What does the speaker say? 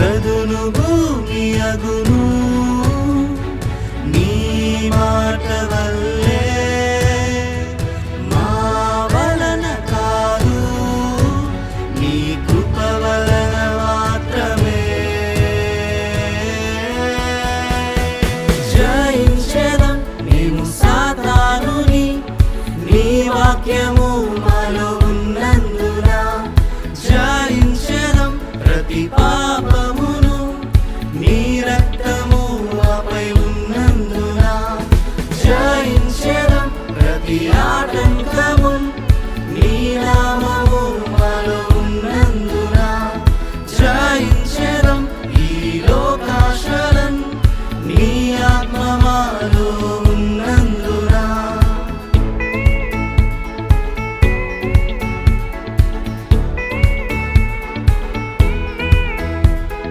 ప్రదును భూమి అగును నీ మాట వల్లే మా వలన కాదు నీ కృప వలన మాత్రమే జయించెదం మేము సాతానుని నీ వాక్యము